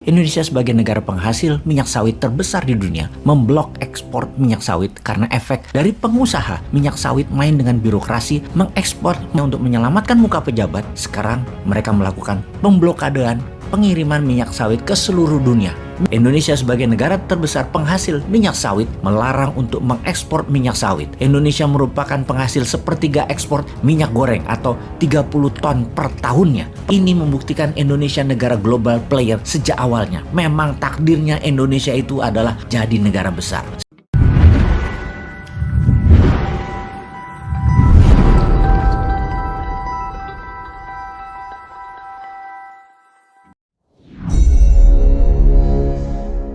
Indonesia sebagai negara penghasil minyak sawit terbesar di dunia memblok ekspor minyak sawit karena efek dari pengusaha minyak sawit main dengan birokrasi mengekspor untuk menyelamatkan muka pejabat. Sekarang mereka melakukan pemblokadean pengiriman minyak sawit ke seluruh dunia. Indonesia sebagai negara terbesar penghasil minyak sawit melarang untuk mengekspor minyak sawit. Indonesia merupakan penghasil sepertiga ekspor minyak goreng atau 30 ton per tahunnya. Ini membuktikan Indonesia negara global player sejak awalnya. Memang takdirnya Indonesia itu adalah jadi negara besar.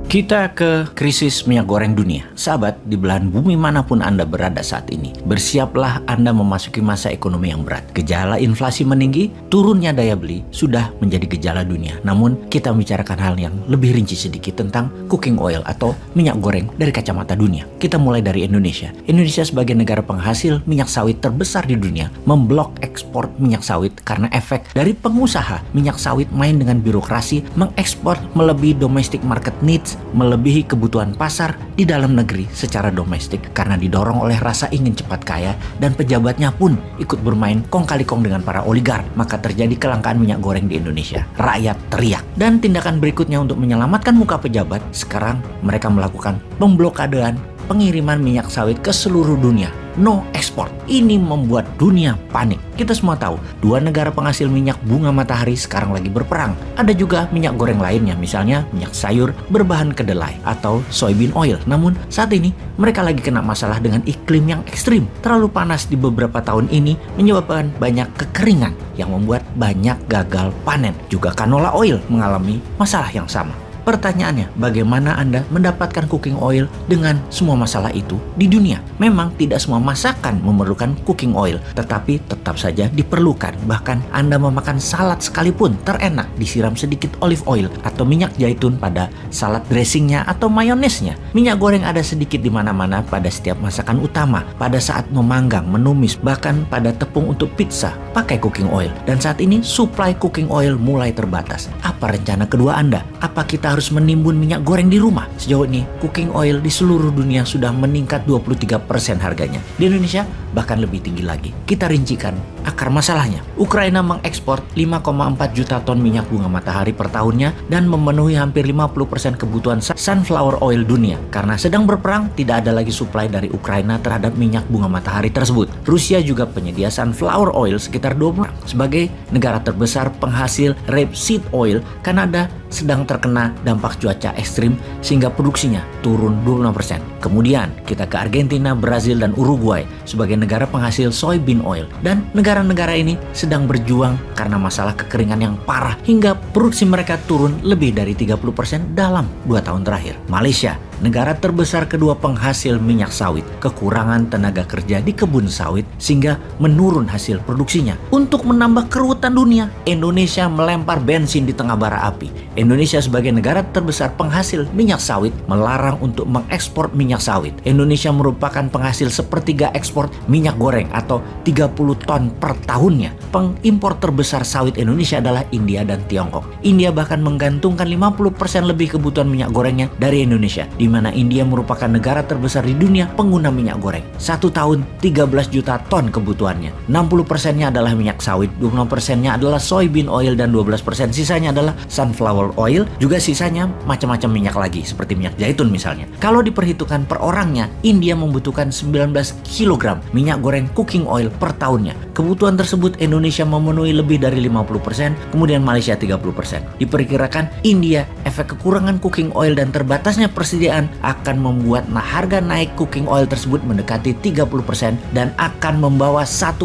Kita ke krisis minyak goreng dunia. Sahabat, di belahan bumi manapun Anda berada saat ini, bersiaplah Anda memasuki masa ekonomi yang berat. Gejala inflasi meninggi, turunnya daya beli sudah menjadi gejala dunia. Namun, kita membicarakan hal yang lebih rinci sedikit tentang cooking oil atau minyak goreng dari kacamata dunia. Kita mulai dari Indonesia. Indonesia sebagai negara penghasil minyak sawit terbesar di dunia memblok ekspor minyak sawit karena efek dari pengusaha minyak sawit main dengan birokrasi mengekspor melebihi domestic market needs, melebihi kebutuhan pasar di dalam negeri secara domestik karena didorong oleh rasa ingin cepat kaya dan pejabatnya pun ikut bermain kong kali kong dengan para oligark. Maka terjadi kelangkaan minyak goreng di Indonesia. Rakyat teriak. Dan tindakan berikutnya untuk menyelamatkan muka pejabat, sekarang mereka melakukan pemblokadean pengiriman minyak sawit ke seluruh dunia. No ekspor. Ini membuat dunia panik. Kita semua tahu, dua negara penghasil minyak bunga matahari sekarang lagi berperang. Ada juga minyak goreng lainnya, misalnya minyak sayur berbahan kedelai atau soybean oil. Namun saat ini mereka lagi kena masalah dengan iklim yang ekstrim. Terlalu panas di beberapa tahun ini menyebabkan banyak kekeringan yang membuat banyak gagal panen. Juga canola oil mengalami masalah yang sama. Pertanyaannya, bagaimana Anda mendapatkan cooking oil dengan semua masalah itu di dunia? Memang tidak semua masakan memerlukan cooking oil, tetapi tetap saja diperlukan. Bahkan Anda memakan salad sekalipun terenak disiram sedikit olive oil atau minyak zaitun pada salad dressingnya atau mayonesnya. Minyak goreng ada sedikit di mana-mana pada setiap masakan utama. Pada saat memanggang, menumis, bahkan pada tepung untuk pizza, pakai cooking oil. Dan saat ini supply cooking oil mulai terbatas. Apa rencana kedua Anda? Apa kita harus menimbun minyak goreng di rumah? Sejauh ini, cooking oil di seluruh dunia sudah meningkat 23% harganya. Di Indonesia, bahkan lebih tinggi lagi. Kita rincikan akar masalahnya. Ukraina mengekspor 5,4 juta ton minyak bunga matahari per tahunnya dan memenuhi hampir 50% kebutuhan sunflower oil dunia. Karena sedang berperang, tidak ada lagi suplai dari Ukraina terhadap minyak bunga matahari tersebut. Rusia juga penyedia sunflower oil sekitar 20%. Sebagai negara terbesar penghasil rapeseed oil, Kanada sedang terkena dampak cuaca ekstrim sehingga produksinya turun 26%. Kemudian kita ke Argentina, Brazil, dan Uruguay sebagai negara penghasil soybean oil. Dan negara-negara ini sedang berjuang karena masalah kekeringan yang parah hingga produksi mereka turun lebih dari 30% dalam 2 tahun terakhir. Malaysia, negara terbesar kedua penghasil minyak sawit, kekurangan tenaga kerja di kebun sawit sehingga menurun hasil produksinya. Untuk menambah keruwetan dunia, Indonesia melempar bensin di tengah bara api. Indonesia sebagai negara terbesar penghasil minyak sawit melarang untuk mengekspor minyak sawit. Indonesia merupakan penghasil sepertiga ekspor minyak goreng atau 30 ton per tahunnya. Pengimpor terbesar sawit Indonesia adalah India dan Tiongkok. India bahkan menggantungkan 50% lebih kebutuhan minyak gorengnya dari Indonesia, di mana India merupakan negara terbesar di dunia pengguna minyak goreng. 1 tahun 13 juta ton kebutuhannya. 60%-nya adalah minyak sawit, 20%-nya adalah soybean oil, dan 12% sisanya adalah sunflower oil. Juga sisanya macam-macam minyak lagi seperti minyak zaitun misalnya. Kalau diperhitungkan per orangnya, India membutuhkan 19 kg minyak goreng cooking oil per tahunnya. Kebutuhan tersebut Indonesia memenuhi lebih dari 50%, kemudian Malaysia 30%. Diperkirakan India efek kekurangan cooking oil dan terbatasnya persediaan akan membuat harga naik cooking oil tersebut mendekati 30% dan akan membawa 1%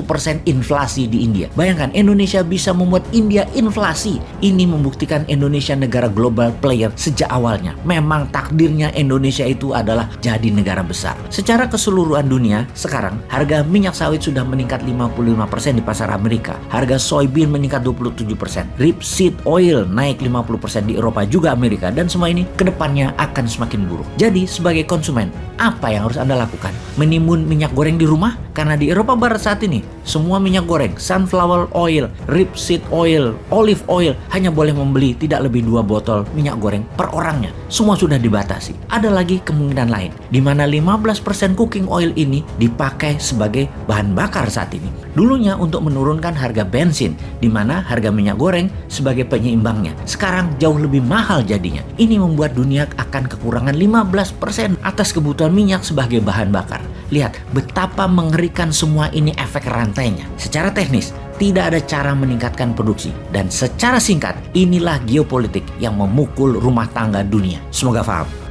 inflasi di India. Bayangkan Indonesia bisa membuat India inflasi. Ini membuktikan Indonesia negara global player sejak awalnya. Memang takdirnya Indonesia itu adalah jadi negara besar. Secara keseluruhan dunia, sekarang harga minyak sawit sudah meningkat 55% di pasar Amerika. Harga soybean meningkat 27%. Rapeseed oil naik 50% di Eropa juga Amerika, dan semua ini kedepannya akan semakin buruk. Jadi sebagai konsumen, apa yang harus Anda lakukan? Menimbun minyak goreng di rumah? Karena di Eropa Barat saat ini Semua minyak goreng, sunflower oil, rapeseed oil, olive oil hanya boleh membeli tidak lebih 2 botol minyak goreng per orangnya. Semua sudah dibatasi. Ada lagi kemungkinan lain, di mana 15% cooking oil ini dipakai sebagai bahan bakar saat ini. Dulunya untuk menurunkan harga bensin, di mana harga minyak goreng sebagai penyeimbangnya. Sekarang jauh lebih mahal jadinya. Ini membuat dunia akan kekurangan 15% atas kebutuhan minyak sebagai bahan bakar. Lihat betapa mengerikan semua ini efek rantainya. Secara teknis, tidak ada cara meningkatkan produksi. Dan secara singkat, inilah geopolitik yang memukul rumah tangga dunia. Semoga paham.